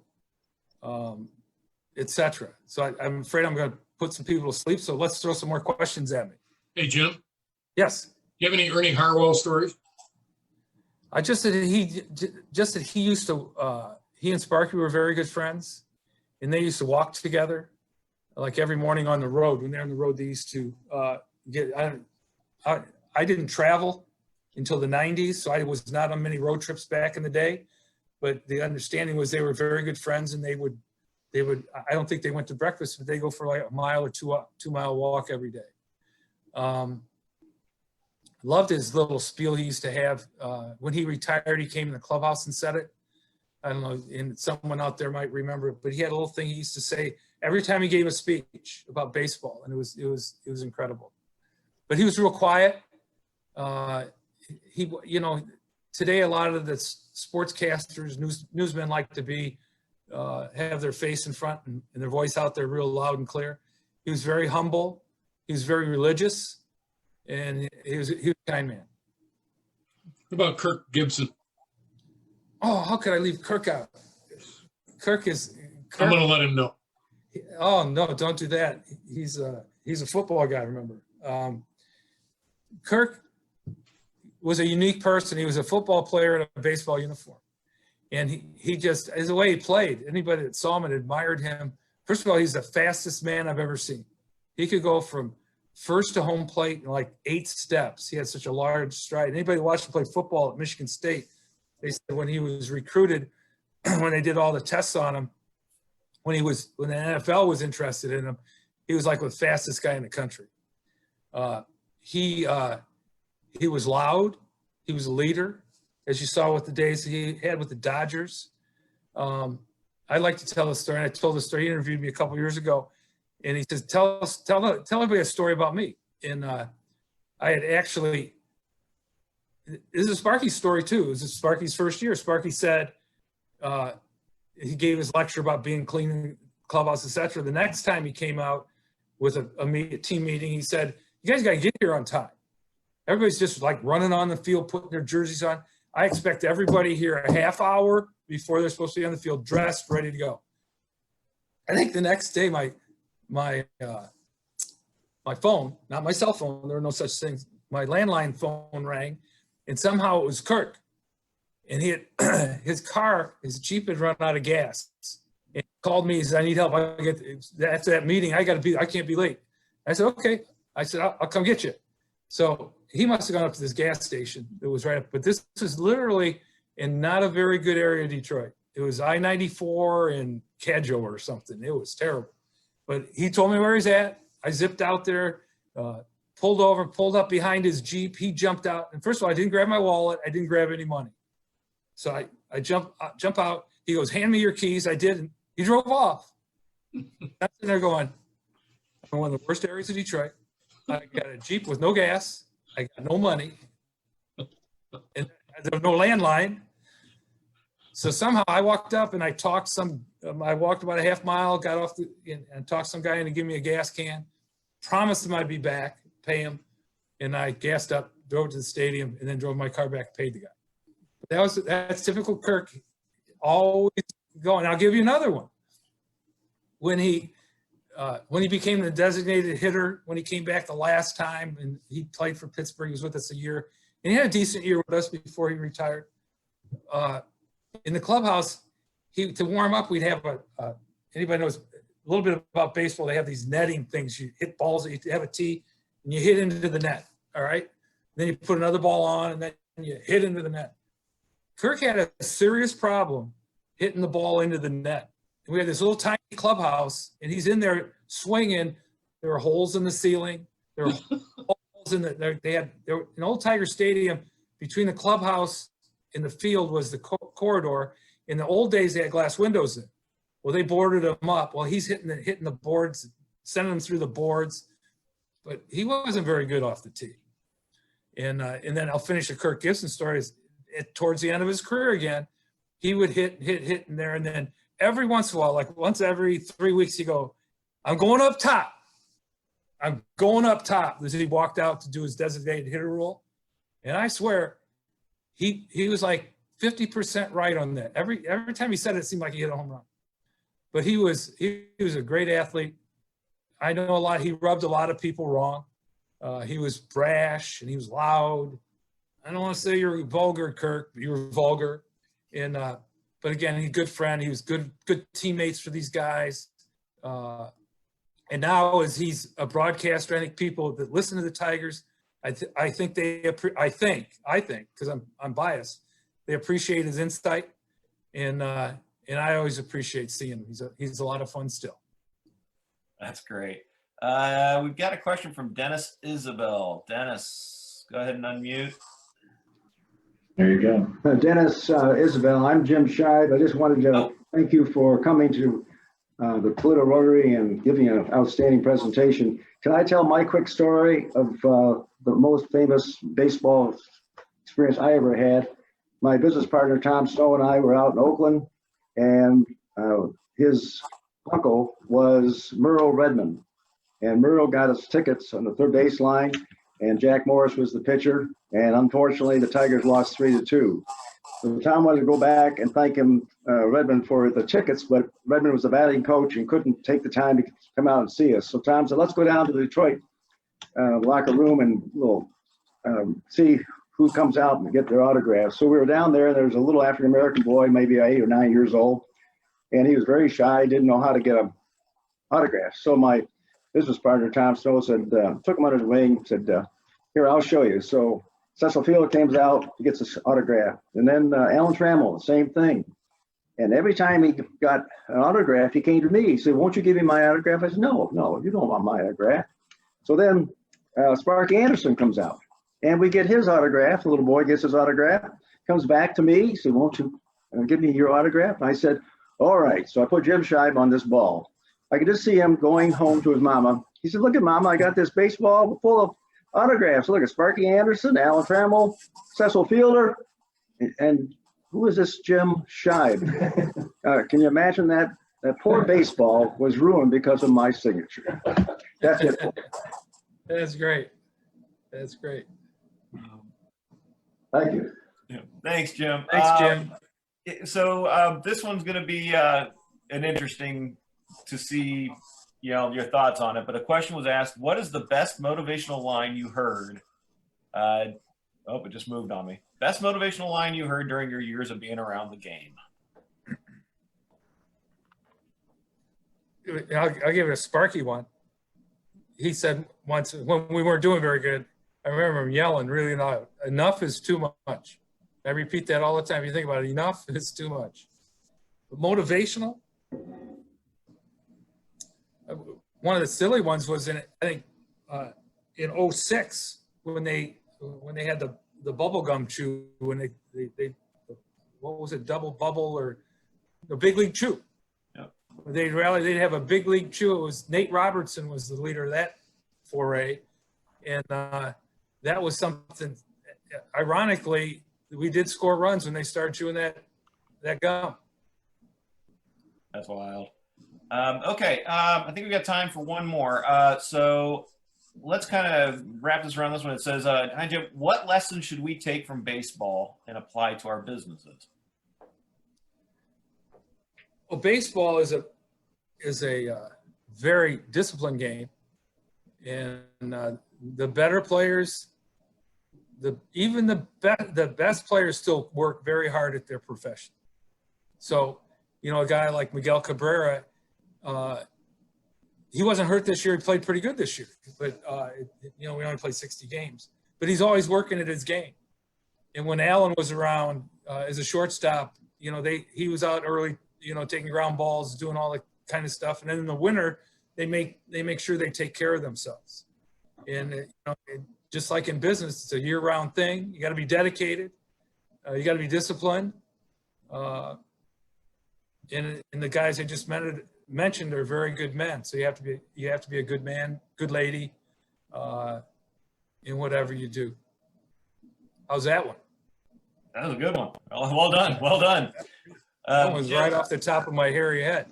etc. So I'm afraid I'm going to put some people to sleep. So let's throw some more questions at me. Hey, Jim. Yes. Do you have any Ernie Harwell stories? I just that he used to. He and Sparky were very good friends, and they used to walk together, like every morning on the road. When they're on the road, they used to get. I didn't travel until the 90s, so I was not on many road trips back in the day. But the understanding was they were very good friends, and they would. I don't think they went to breakfast, but they go for like a mile or 2-mile walk every day. Loved his little spiel he used to have. When he retired, he came in the clubhouse and said it. I don't know, and someone out there might remember it, but he had a little thing he used to say every time he gave a speech about baseball, and it was incredible. But he was real quiet. Today a lot of the sportscasters, newsmen like to have their face in front and their voice out there real loud and clear. He was very humble. He was very religious, and he was a kind man. What about Kirk Gibson? Oh, how could I leave Kirk out? Kirk. I'm going to let him know. Oh no, don't do that. He's a football guy. Remember, Kirk was a unique person. He was a football player in a baseball uniform, and he just, as the way he played, anybody that saw him and admired him. First of all, he's the fastest man I've ever seen. He could go from first to home plate in like 8 steps. He had such a large stride. Anybody watched him play football at Michigan State, they said when he was recruited, when they did all the tests on him, when the NFL was interested in him, he was like the fastest guy in the country. He was loud. He was a leader. as you saw with the days he had with the Dodgers. I like to tell a story, and I told the story. He interviewed me a couple years ago, and he says, tell everybody a story about me. And I had actually, this is Sparky's story too. This is Sparky's first year. Sparky said, he gave his lecture about being clean in the clubhouse, etc. The next time he came out with a team meeting, he said, you guys got to get here on time. Everybody's just like running on the field, putting their jerseys on. I expect everybody here a half hour before they're supposed to be on the field, dressed, ready to go. I think the next day, my phone, not my cell phone, there are no such things, my landline phone rang, and somehow it was Kirk. And he had, his Jeep had run out of gas. And he called me, he said, I need help. After that meeting, I can't be late. I said, okay. I said, I'll come get you. So he must have gone up to this gas station that was right up, but this was literally in not a very good area of Detroit. It was I-94 and Cadjo or something. It was terrible. But he told me where he's at. I zipped out there, pulled over, pulled up behind his Jeep. He jumped out. And first of all, I didn't grab my wallet. I didn't grab any money. So I jump out. He goes, hand me your keys. I didn't. He drove off. I'm sitting there going, I'm in one of the worst areas of Detroit. I got a Jeep with no gas. I got no money. And there was no landline. So somehow I walked up and I talked I walked about a half mile, got off and talked some guy into giving me a gas can. Promised him I'd be back, pay him. And I gassed up, drove to the stadium, and then drove my car back, paid the guy. That's typical Kirk, always going. I'll give you another one. When he became the designated hitter, when he came back the last time, and he played for Pittsburgh, he was with us a year, and he had a decent year with us before he retired. In the clubhouse, to warm up, we'd have anybody knows a little bit about baseball, they have these netting things. You hit balls, you have a tee, and you hit into the net, all right? Then you put another ball on, and then you hit into the net. Kirk had a serious problem hitting the ball into the net. And we had this little tiny clubhouse, and he's in there swinging. There were holes in the ceiling. There were holes in in Old Tiger Stadium, between the clubhouse and the field was the corridor. In the old days, they had glass windows in. Well, they boarded him up. Well, he's hitting the boards, sending them through the boards. But he wasn't very good off the tee. And then I'll finish the Kirk Gibson story. Towards the end of his career again, he would hit in there, and then every once in a while, like once every 3 weeks, he'd go, I'm going up top. I'm going up top. He walked out to do his designated hitter rule. And I swear, he was like 50% right on that. Every time he said it, it seemed like he hit a home run. But he was a great athlete. I know a lot. He rubbed a lot of people wrong. He was brash and he was loud. I don't want to say you're vulgar, Kirk, but you were vulgar. And but again, he's a good friend. He was good teammates for these guys. And now, as he's a broadcaster, I think people that listen to the Tigers, I think because I'm biased, they appreciate his insight, and I always appreciate seeing him. He's a lot of fun still. That's great. We've got a question from Dennis Isabel. Dennis, go ahead and unmute. There you go. Dennis Isabel, I'm Jim Scheib. I just wanted to thank you for coming to the Toledo Rotary and giving an outstanding presentation. Can I tell my quick story of the most famous baseball experience I ever had? My business partner, Tom Snow, and I were out in Oakland, and his uncle was Merle Redmond. And Merle got us tickets on the third base line, and Jack Morris was the pitcher. And unfortunately, the Tigers lost 3-2. So Tom wanted to go back and thank him, Redmond, for the tickets, but Redmond was the batting coach and couldn't take the time to come out and see us. So Tom said, let's go down to the Detroit locker room and we'll see who comes out and get their autographs. So we were down there, and there was a little African-American boy, maybe 8 or 9 years old, and he was very shy, didn't know how to get an autograph. So my business partner, Tom Snow, said, took him under his wing, said, here, I'll show you. So Cecil Field comes out, he gets his autograph. And then Alan Trammell, same thing. And every time he got an autograph, he came to me. He said, won't you give me my autograph? I said, no, you don't want my autograph. So then Sparky Anderson comes out, and we get his autograph. The little boy gets his autograph, comes back to me. He said, won't you give me your autograph? I said, all right. So I put Jim Scheib on this ball. I could just see him going home to his mama. He said, look at Mama, I got this baseball full of autographs. Look at Sparky Anderson, Alan Trammell, Cecil Fielder, and who is this Jim Scheib? Can you imagine that? That poor baseball was ruined because of my signature. That's it. That's great. That's great. Thank you. Yeah. Thanks, Jim. Thanks, Jim. So this one's going to be an interesting to see, you know, your thoughts on it. But a question was asked: what is the best motivational line you heard? Oh, it just moved on me. Best motivational line you heard during your years of being around the game? I'll give it a Sparky one. He said once when we weren't doing very good, I remember him yelling really loud, enough is too much. I repeat that all the time. You think about it, enough is too much. But motivational, one of the silly ones was in, I think, in 06 when they had the bubble gum chew, when they what was it, double bubble or the big league chew. They'd have a big league chew. It was Nate Robertson was the leader of that foray. And that was something, ironically, we did score runs when they started chewing that gum. That's wild. Okay, I think we got time for one more. So let's kind of wrap this around this one. It says, hi, Jim, what lessons should we take from baseball and apply to our businesses? Well, baseball is a very disciplined game, and the better players, even the best players still work very hard at their profession. So, you know, a guy like Miguel Cabrera, he wasn't hurt this year. He played pretty good this year, but you know, we only played 60 games. But he's always working at his game. And when Alan was around as a shortstop, you know, he was out early, you know, taking ground balls, doing all that kind of stuff. And then in the winter, they make sure they take care of themselves. And you know, just like in business, it's a year-round thing. You got to be dedicated. You got to be disciplined. And the guys I just mentioned are very good men. So you have to be a good man, good lady, in whatever you do. How's that one? That was a good one. Well done. Well done. That was right off the top of my hairy head.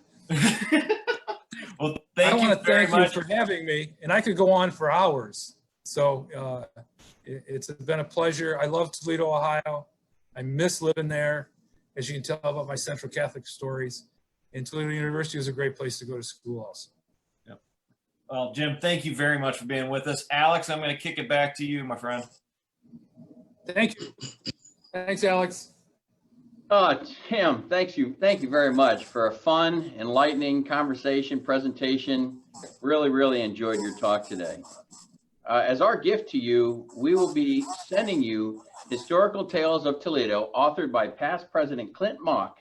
Well, thank you. I want to thank you for having me, and I could go on for hours. So it's been a pleasure. I love Toledo, Ohio. I miss living there, as you can tell about my Central Catholic stories. And Toledo University is a great place to go to school also. Yep. Well, Jim, thank you very much for being with us. Alex, I'm going to kick it back to you, my friend. Thank you. Thanks, Alex. Tim, thank you very much for a fun, enlightening conversation, presentation. Really, really enjoyed your talk today. As our gift to you, we will be sending you Historical Tales of Toledo, authored by past President Clint Mock,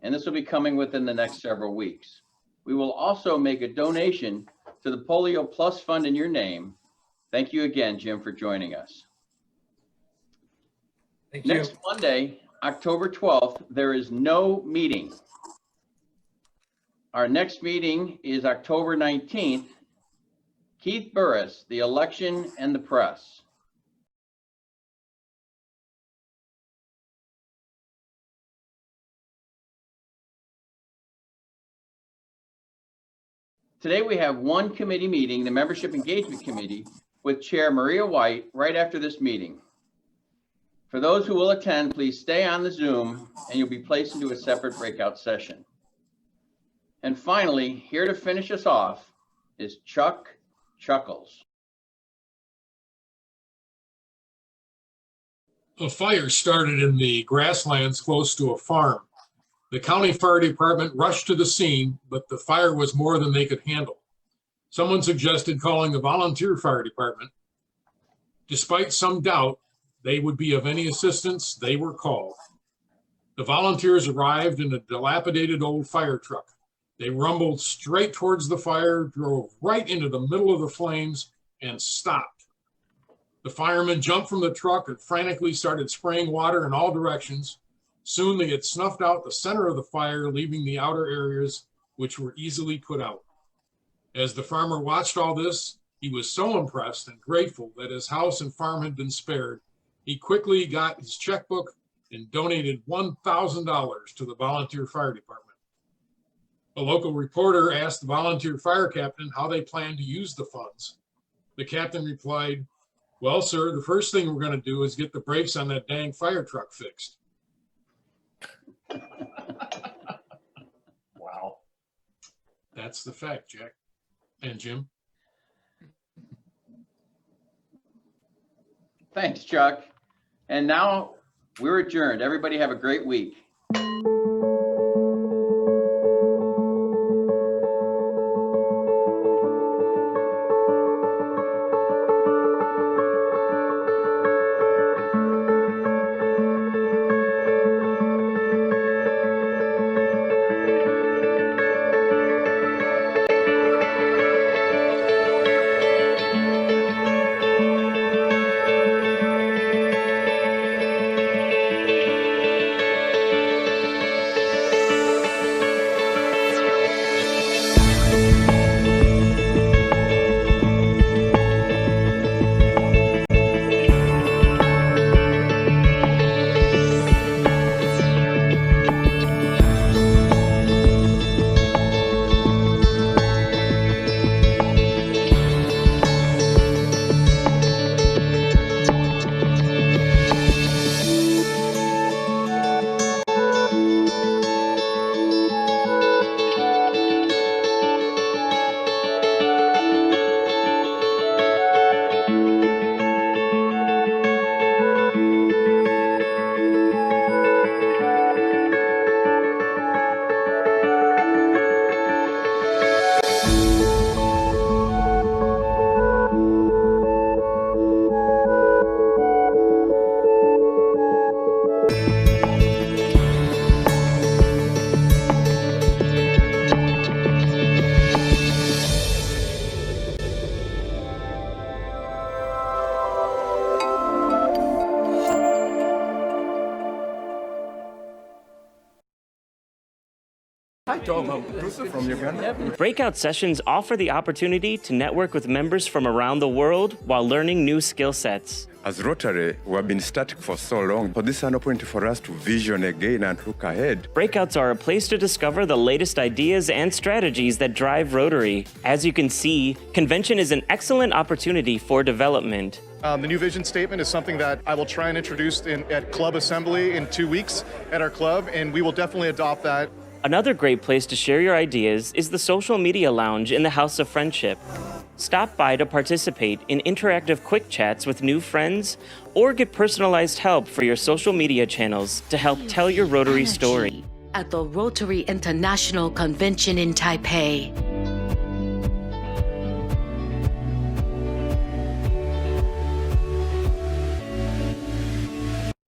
and this will be coming within the next several weeks. We will also make a donation to the Polio Plus Fund in your name. Thank you again, Jim, for joining us. Thank you. Next Monday, October 12th, there is no meeting. Our next meeting is October 19th. Keith Burris, the election and the press. Today we have one committee meeting, the Membership Engagement Committee, with Chair Maria White right after this meeting. For those who will attend, please stay on the Zoom and you'll be placed into a separate breakout session. And finally, here to finish us off is Chuck Chuckles. A fire started in the grasslands close to a farm. The county fire department rushed to the scene, but the fire was more than they could handle. Someone suggested calling the volunteer fire department. Despite some doubt they would be of any assistance, they were called. The volunteers arrived in a dilapidated old fire truck. They rumbled straight towards the fire, drove right into the middle of the flames, and stopped. The The firemen jumped from the truck and frantically started spraying water in all directions. Soon they had snuffed out the center of the fire, leaving the outer areas, which were easily put out. As the farmer watched all this, he was so impressed and grateful that his house and farm had been spared. He quickly got his checkbook and donated $1,000 to the volunteer fire department. A local reporter asked the volunteer fire captain how they planned to use the funds. The captain replied, "Well, sir, the first thing we're going to do is get the brakes on that dang fire truck fixed." Wow. That's the fact, Jack and Jim. Thanks, Chuck. And now we're adjourned. Everybody have a great week. Breakout sessions offer the opportunity to network with members from around the world while learning new skill sets. As Rotary, we have been static for so long, but this is an opportunity for us to vision again and look ahead. Breakouts are a place to discover the latest ideas and strategies that drive Rotary. As you can see, convention is an excellent opportunity for development. The new vision statement is something that I will try and introduce at club assembly in 2 weeks at our club, and we will definitely adopt that. Another great place to share your ideas is the social media lounge in the House of Friendship. Stop by to participate in interactive quick chats with new friends or get personalized help for your social media channels to help tell your Rotary story. At the Rotary International Convention in Taipei.